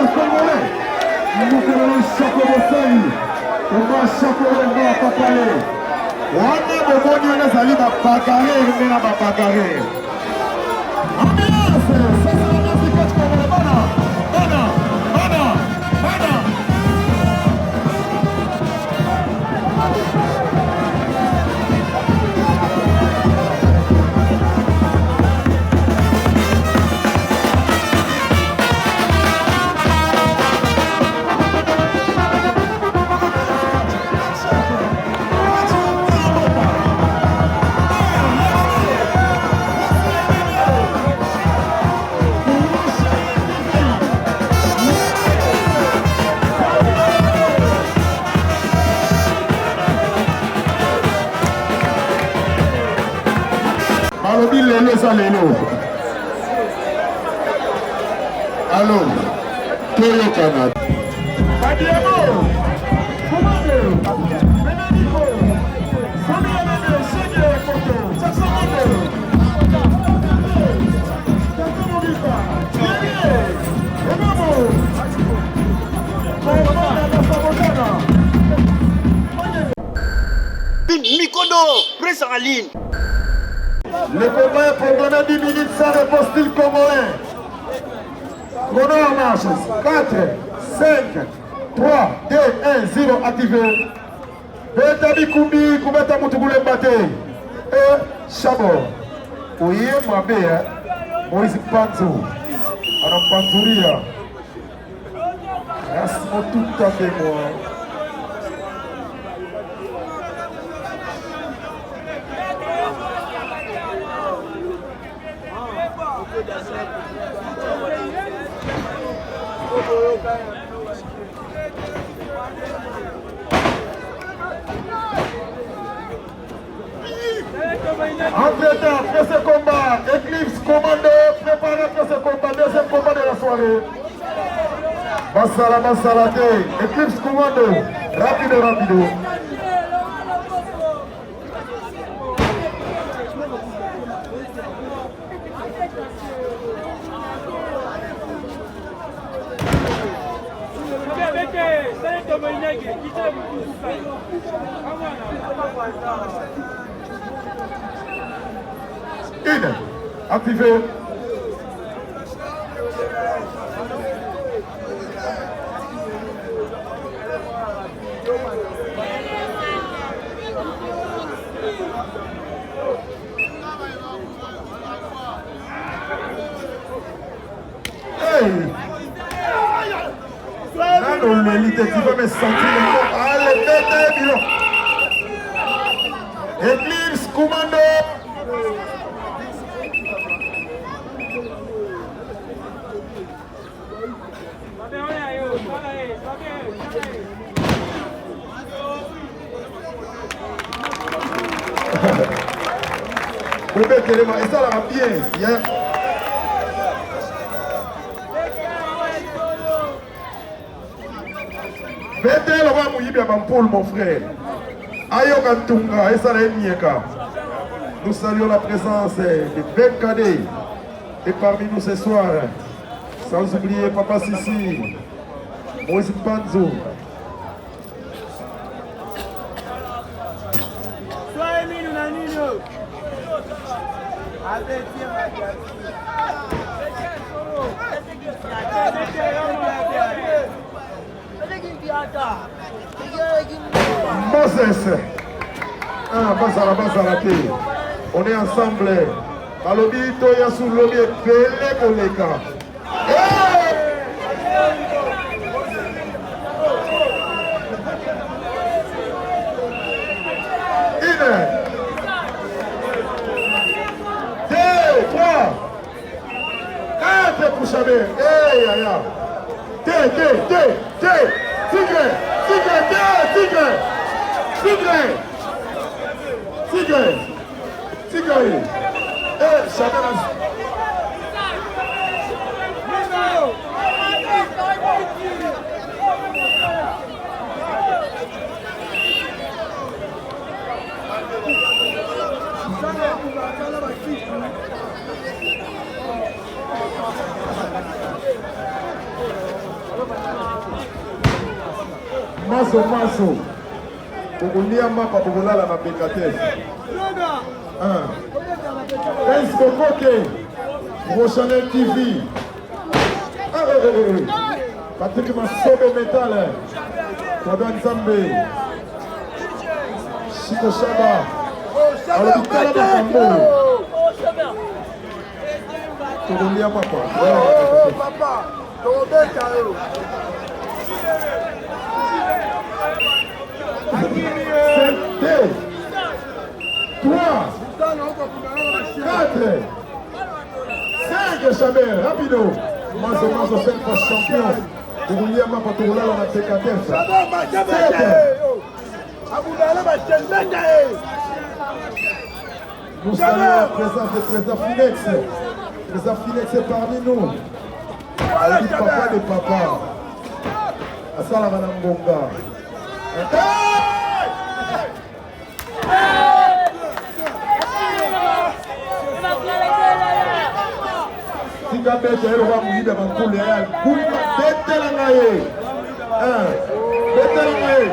congolais. Nous connaissons chaque bosseille. On va chaque fois pas parler. On a besoin de salir à bagarrer, mais à bagarrer. Ambiance, ça c'est la musique que tu connais. Bana. Allô, Toyo Canada. Mikodo, presse en ligne. Le combat est programmé 10 minutes sans réponse style congolais. Chrono en marche. 4, 5, 3, 2, 1, 0, activé. Betabi Kumbi, Kubeta Mutugule Mbate. Et Chabo. Ouye Mwabe, Moïse Panzo. Anam Panzuria. Rasmo tout à fait moi. Entre-temps, après ce combat, Eclipse Commando prépare après ce combat, deuxième combat de la soirée. Basala, Eclipse Commando, rapido. Une, activé. Hey! Là, l'élite, tu vas me sentir encore. Allez, bébé, bilan. Eclipse Commando. Bébé Kéléma, et ça là bien. Yeah. Bébé, là va mouiller bien mon frère. Ayoka Tunga, et ça là Mieka. Nous saluons la présence de Ben Kadé. Et parmi nous ce soir, sans oublier Papa Sissi, Moïse Panzo. Moses, Basala, on est ensemble. Balobi, Toya sous l'obi, Pele Koleka. Tigre, Maso. Kukulia mapa kukulala na Bekatef. Prince Bokote. Gros Chanel TV. Patrick Massobe Metal. Kodouan Zambé. Chico Chaba. Alors, Makambo. Kukulia mapa. Papa, Tobeka. 3, 4, 5, Chabert, rapido. Mazo, 5 fois champion. Kukulia mapa tukulala na Bekatef. 7. Nous saluons la présence de Président Finex. Président Finex est parmi nous. Elle dit papa de papa. Asala Manambonga. Tika bete ero wa muida bankule ya kumba bete la ngaye. Bete la ngaye.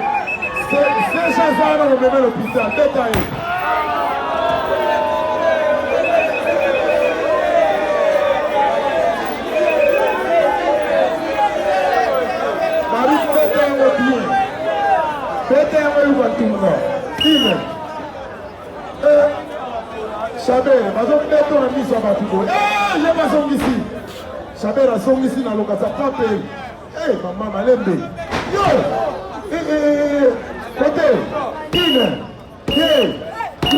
C'est Chazana au même l'hôpital. Bete. Marie bete en bien. Bete en Watunga. Dime. Chabert, bazon beto na miso ya batuko. Je bazongisi. Chabert azongisi na lokasa pape. Mama malembe. Yo! Côté. Dime. 2, 3.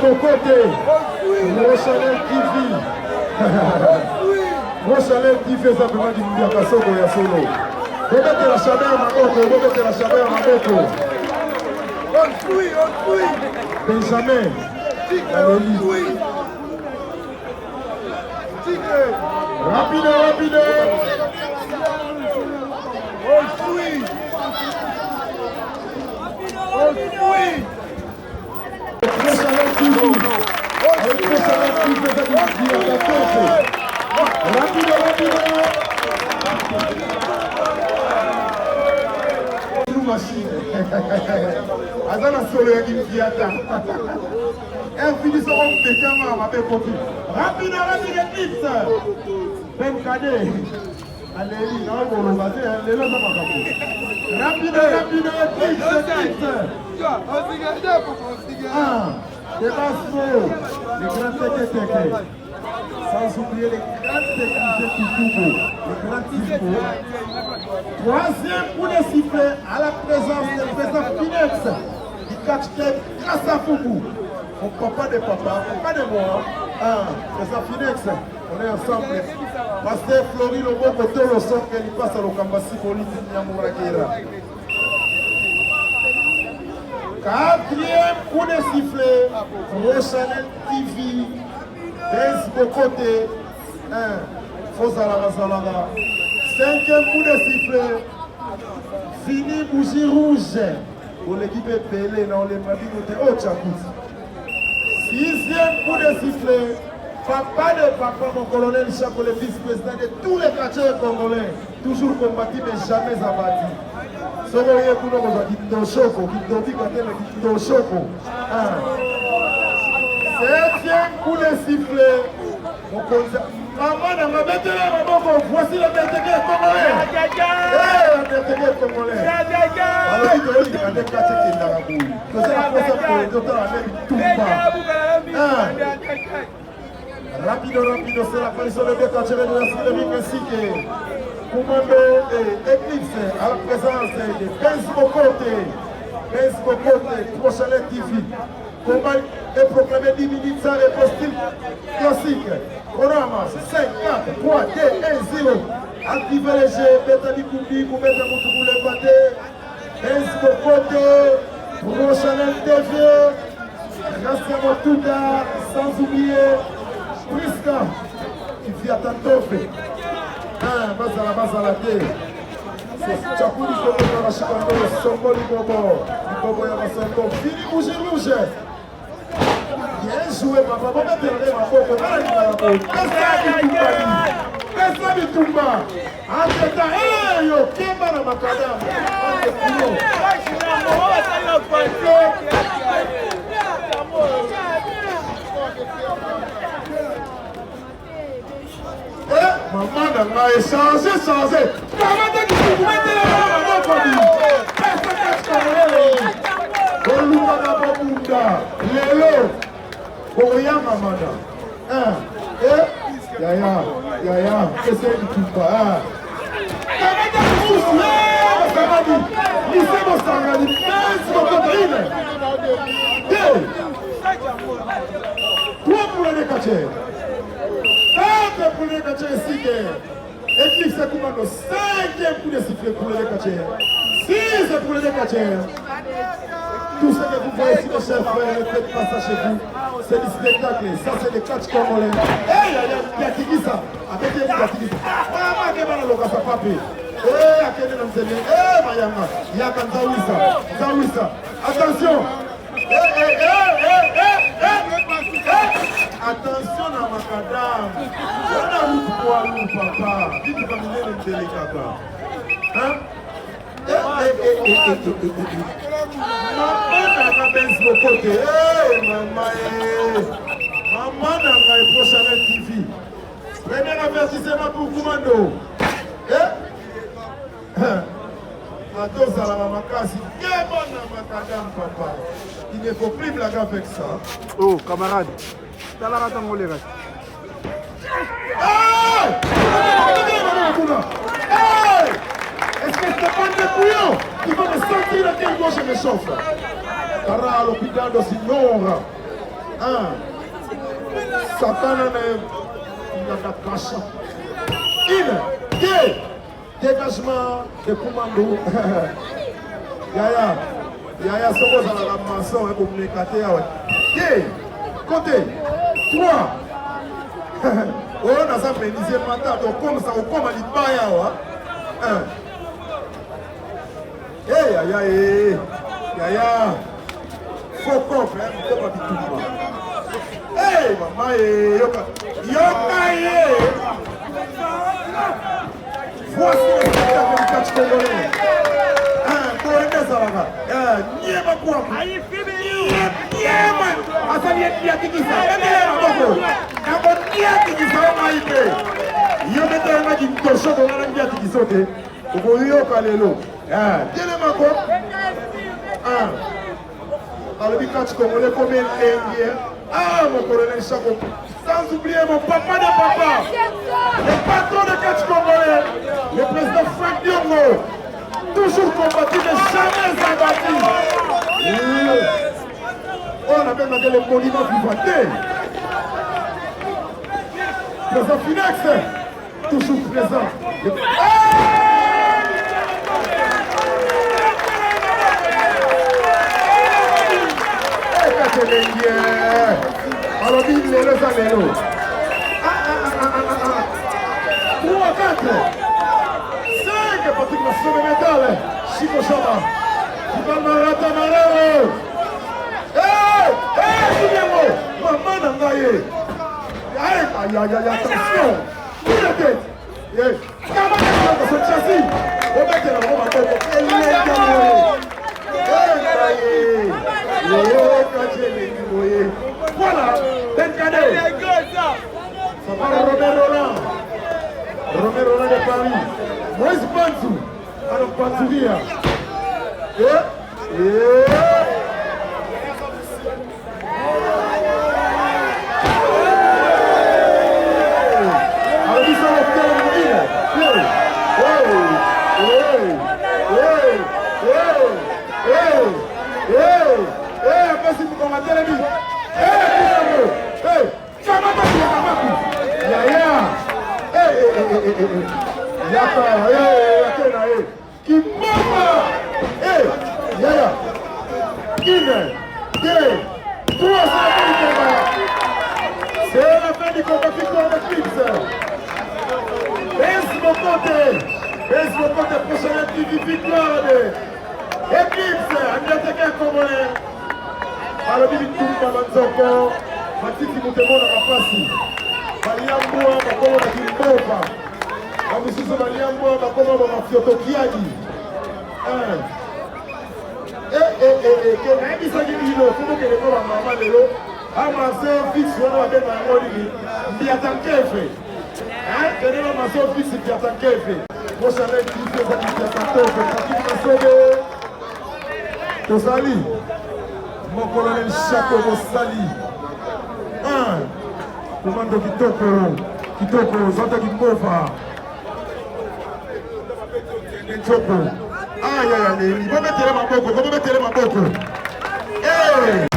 Côté, Gros Chanel TV. Gros Chanel TV simplement du Mouya Kasoko ya solo. Bobete la Chabert Maboko, Bobete la Chabert Maboko. Benjamin, Aleli. Rapido. Rapido. Machine. Azana solo ya kimkiata. Finissons avec des camarades avec copie. Rapido hits. Ben Kade. Allez, non, on va dire, les lois sont pas Rapido hits. Dépasse-moi, les grands tétés. Sans oublier les grands techniciens Koutoubou, les grands Tifo. Troisième coup de sifflet à la présence du président Finex, du catch-tête grâce à Foubou. Mon papa de papa, pas de moi. Président Finex, on est ensemble. Pasteur Flori Loboko Tolo son qu'il passe à l'Okambasi politique Yamourakeira. Quatrième coup de sifflet, Gros Chanel TV, Benz Bokote, Fosala. Cinquième coup de sifflet, Fini Bougie Rouge, pour l'équipe Pelé, dans les Mabinoté au Tchakout. Sixième coup de sifflet, papa de papa, mon colonel Chapeau, le vice-président de tous les quartiers congolais, toujours combattu mais jamais abattu. Septième coup de sifflet. Maman, voici le BTG congolais. Le BTG congolais. Rapido, c'est la position de BTG de la Sylvie ainsi que Koumando et Eclipse à la présence de Benz Bokote, Gros Chanel TV. Combat est proclamé 10 minutes sans les postiles classiques. Chronomas 5, 4, 3, 2, 1, 0. Activez les jeux, Betani Koubi, Koumeta Moutoubou les Baté, Benz Bokote, Gros Chanel TV, Rastia Motouda, sans oublier Priska, qui vit à Tantofe. Bazala T. Chapuli Komo na Shikando, Sombo Likomo, Likomo ya Masongo, Fini Mouche. Bien joué, papa. Bon, mettez ma faute. Qu'est-ce que tu m'as dit? Yo, Kemba na Makadam. Maman n'a changé. Maman t'a dit que vous mettez la main dans votre famille. Lelo, Boya Mamada. Yaya, qu'est-ce que tu fais? Tout ce que vous voyez ici, mes chers frères, ne faites pas ça chez vous. C'est du spectacle, ça c'est le catch congolais. Hey, il y a qui ça? Avec qui ça? Ah, ma gueule, on va pas papi. Hey, à quel nom c'est bien? Hey, Mayama, il y a quand Zawissa. Attention. Attention à Macadam. On a eu quoi, nous, papa? Dites pas mener le délicat. Hein? Maman n'a pas de côté. Maman n'a pas de prochaine TV. Premier avertissement pour Commando. Attends, ça va m'acasser. Papa. Il ne faut plus blaguer avec ça. Oh, camarade. T'as la raton les restes. Est-ce que c'est pas des couillons qui vont me sentir à quel point je me chauffe? Car à l'hôpital de Signora, Satan n'a pas de cache. Dégagement de commando. Yaya, c'est quoi ça la maçon pour me l'éclater? Côté 3. On a ça ménisé matin, donc comme ça, on comme à l'Ibaya. Yaya, faut qu'on fasse, faut pas du tout. Hey, maman, yoka, voici le spectacle du catch congolais. Niema kwa. Niema. Asali yatikisa. Yatikisa maipe. Yomete na kitosho kwa rangi yatikisote. Uboyo kalelo. Tiene mako. Alors, du catch congolais, combien de mon colonel Chako. Sans oublier mon papa de papa. Le patron de catch congolais. Le président Frank Diongo. Toujours combattu, mais jamais abattu. On appelle maintenant le monument vivant. Président Finex. Toujours présent. Alors, il est le Zanélo. 3, 4, 5, Patrick Masson de métal. Chico Chama. Marata Marero. Maman Nangaye. Aïe, attention. Où la tête? Comment est-ce que châssis? On va mettre la robe à côté. Voilà, Tenkade. Ça va Romero Roland de Paris. Moïse Banzou. Alors Banzouria. Alors ils sont au cœur de l'île. Merci pour commenter la vie. C'est la fin du combat. Laisse mon côté. Et sur le côté prochain actif, victoire de Eclipse, Amiateke Congolais. Alors, il dit tout le monde, Matiki Moutemona Rapasi. Baliamboa, Bakomo Kimbopa. Bamususu Baliamboa, Bakomo Mafioto Kiagi. Que même ça dit non, faut que les gens maman de l'eau. Amassé fixe, on va bien dans le lit. Il attend qu'elle fait. Hein? Que les gens fixe, il attend qu'elle fait. Moi, j'allais dire que ça dit attend qu'elle fait. Quand il m'a sauvé, Tosali, mon colonel Chaco Mossali. Commando Kitoko, Zanta Kimbofa. Kitoko. Aïe, aïe, aïe, il va mettre ma boko, Hey!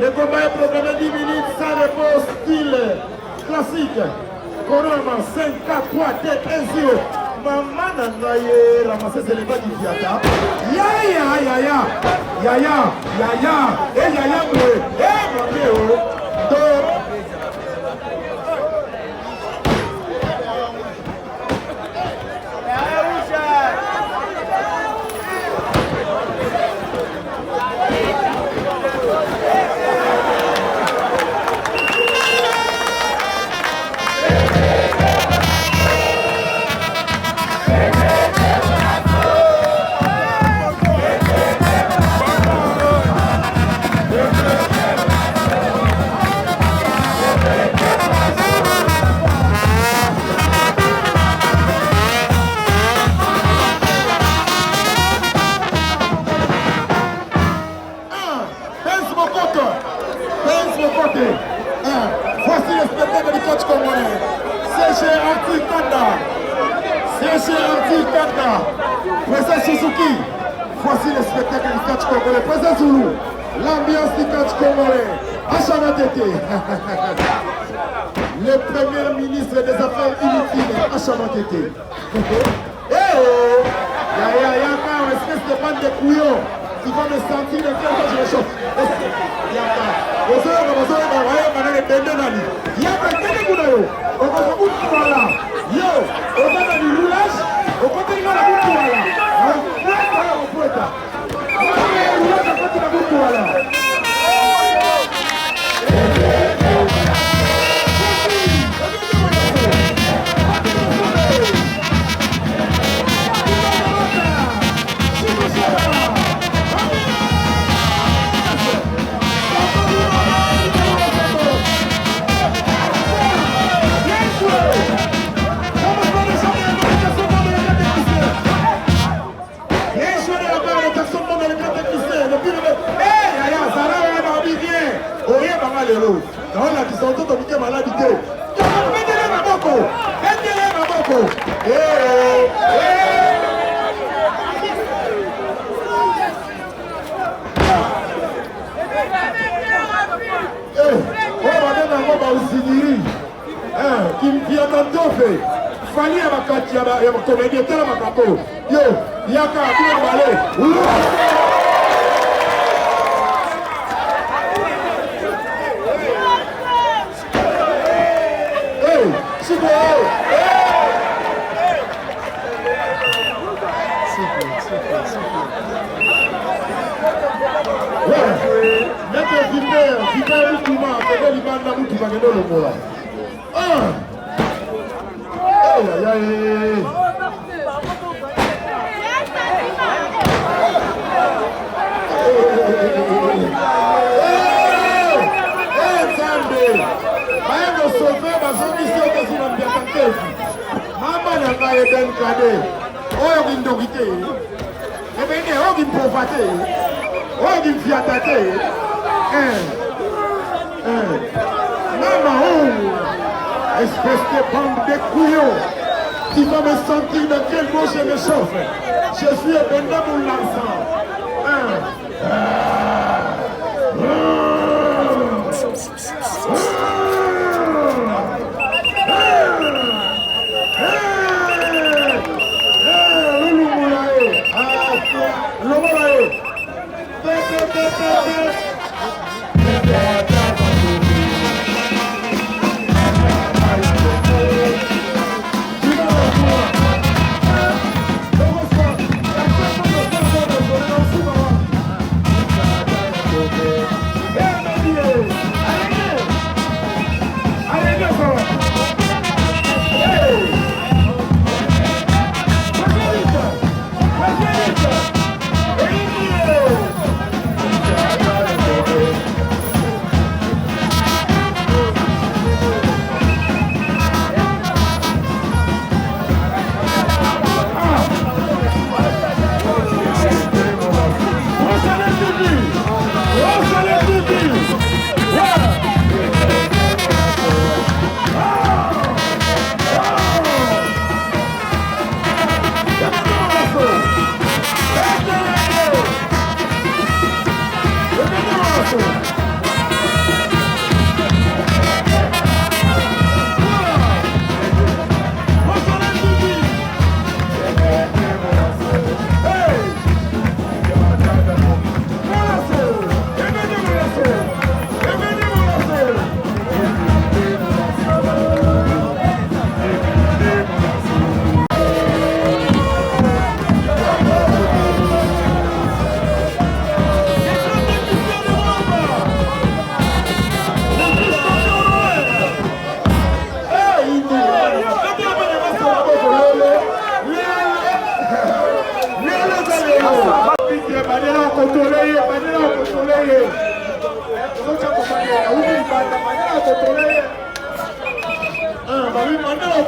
Le combat est programmé 10 minutes sans réponse, style classique. Corona 5, 4, 3, 2, 1, 0. Maman Nangaye, ramasser c'est les pas du fiata. Yaya, et Yaya, Voici le spectacle du coach congolais. C'est chez Arti Kanda. Président Suzuki. Voici le spectacle du coach congolais. Président Zulu. L'ambiance du coach congolais. Achamatete. Le premier ministre des Affaires inutiles. Achamatete. Eh oh! Y'a encore une espèce de bande de couillons. Tu vas me sentir le cœur quand je me chauffe. Fali ya makati ya makomedi tela makapo yo yaka bila wale Sibo Mete vipea mutuma kebe libanda mutuma kebe lomola Mama na kaye ben kade oyo kindokite ebene oyo kimprovate oyo kimfiatate Maman, espèce de bande de couillons qui va me sentir de quel mot je me chauffe. Je suis abonné pour l'enfant.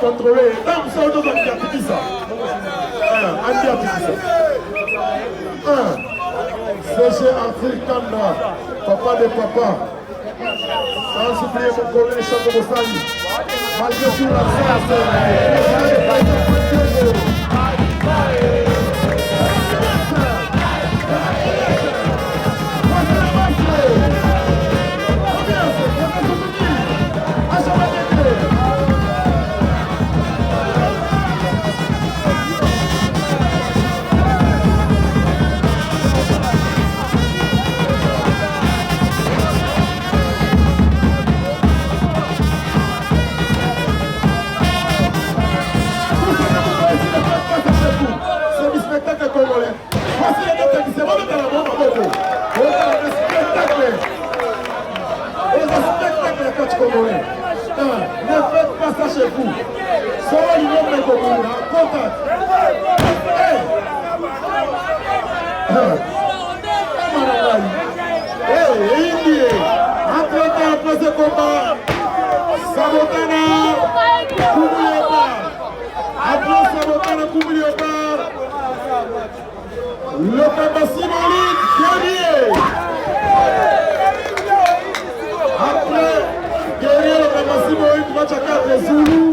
Contrôler, comme ça, on doit dire ça. CG Arthur Kanda, papa de papa. Sans oublier mon collègue Chateau Bossali. Malgré tout la ne faites pas ça chez vous. Soit le nom de Gogouna, contact. Indie, entre après ce combat, Sabotana, Koumouliopar. Après Sabotana, Koumouliopar, le combat symbolique gagné. Après, guerrier le Kamasimo, il va chacun des Zoulous.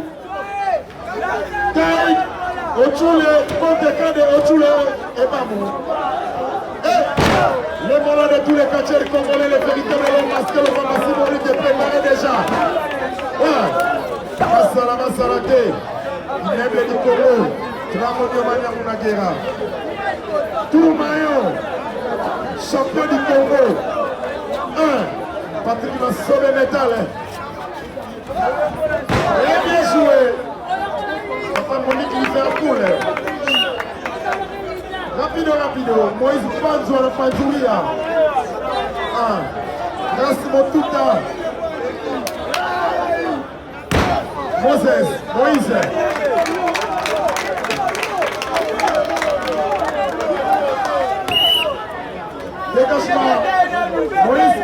Taïk, Ochule, Ponteca de Ochule et Mamou. Et les volants de tous les catcheurs congolais, les véritables hommes masqués, le Kamasimo, il est préparé déjà. Masala Masalate, Ineble du Congo, Tramonio Mania Mounagera. Toumayon, champion du Congo. Patrick m'a sauvé métal. Et bien joué. Papa Monique lui fait un coup. Rapido. Moïse Panzo à la Panzouria. Merci Motuta. Moïse. Dégagement. Moïse.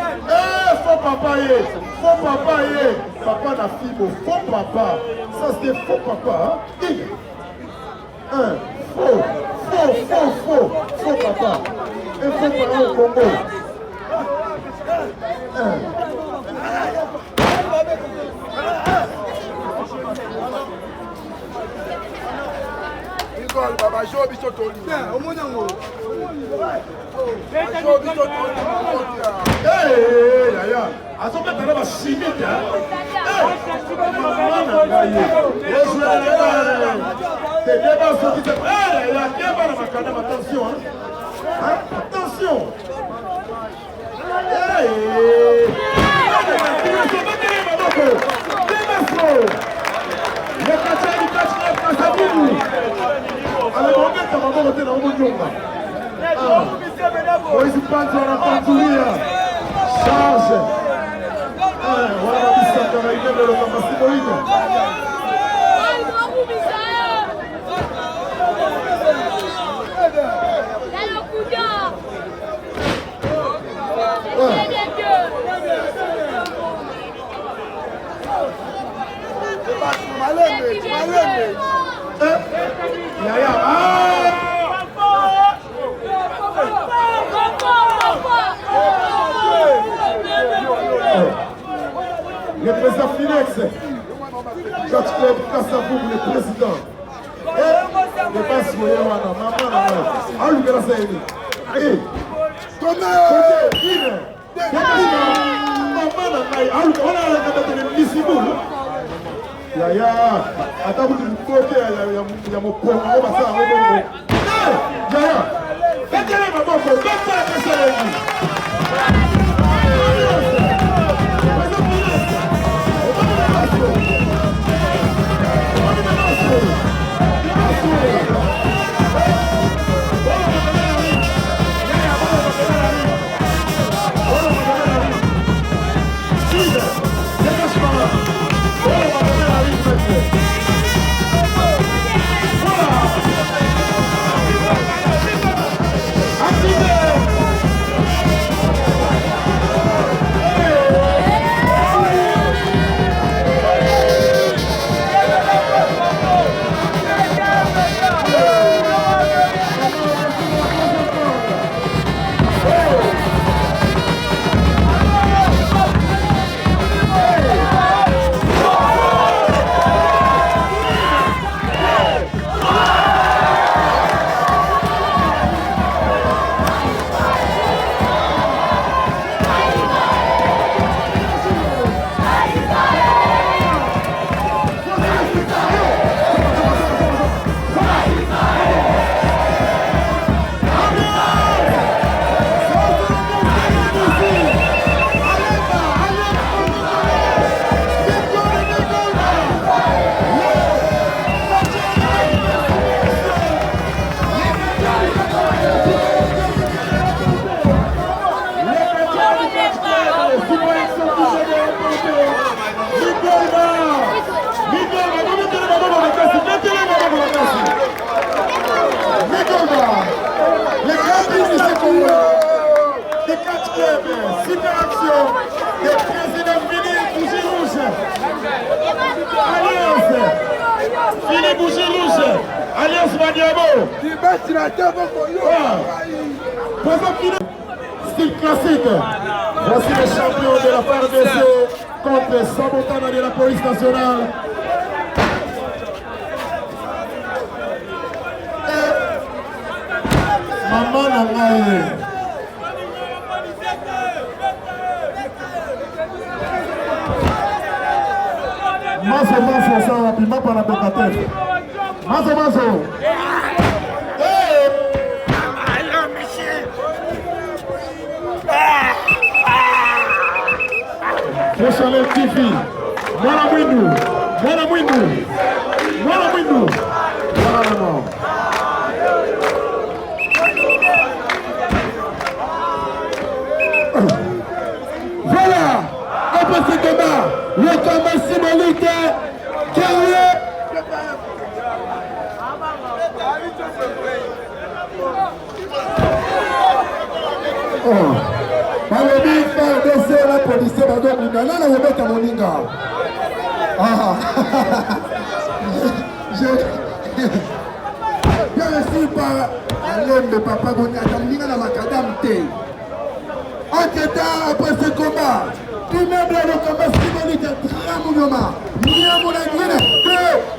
Faux papa, papa n'a fibre, faux papa, ça c'est faux papa, hein? Faux, papa. Un faux parent au Congo. Baba, show me your tool. Yeah, Omonango. Hey, Yaya. Azoka tala ba chimique, hein. T'es bien dans ce qui se passe. Hey, Yaya, bien dans ma canne, attention, hein. Attention. Hey. Moïse Panzo na Pantulia charge wana kabisa karaine lelo kama siboine Yaya le président Finex, Jacques Club Kassavoum, le président. Le passe pour Yawana, maman, allô, grâce à elle. Et, maman, on a la Missiboul. Yaya, attends, vous dites que il y a mon pauvre, on va faire un Yaya, faites-le, maman, faites ça, super action des présidents Fini Bougie Rouge. Alliance Fini Bougie Rouge. Alliance Madiabo. Style classique. Voici les champions de la FARDC contre Sabotana de la police nationale. Maman Nangaye. Mazo, ça rapidement par la pécateur. Mazo. Fechalé Tifi. Mwana Mwindu. Voilà le nom. Voilà, après ce combat, le combat symbolique guerrier. Malobi FARDC la police bazolinga nana kobeta moninga. Bien reçu par Alembe Papa Boniatamina dans Macadam T. Entre-temps, après ce combat, immeuble le combat symbolique Tramounioma. Niamo la Guinée, 2,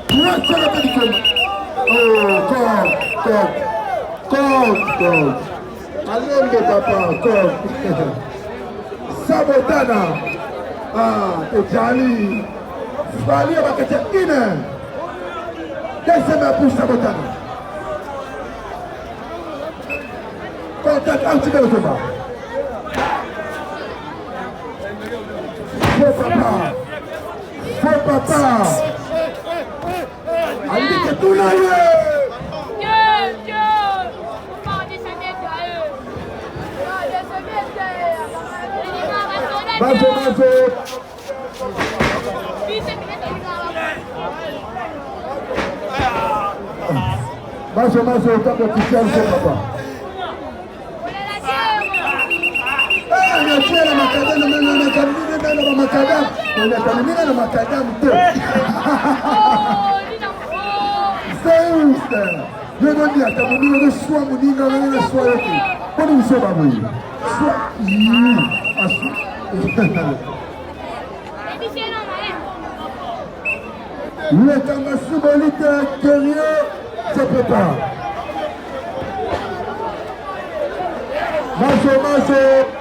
3 sur le petit combat. Oh, code. Alembe Papa, code. Sabotana. Ejali. Fali Abakatia Ine. Deuxième pour Sabotana. Contact un petit peu le combat. Faux papa. Allez, que tout là. Mazo, top officiel, c'est papa. Le combat symbolique guerrier se prépare. Mazo.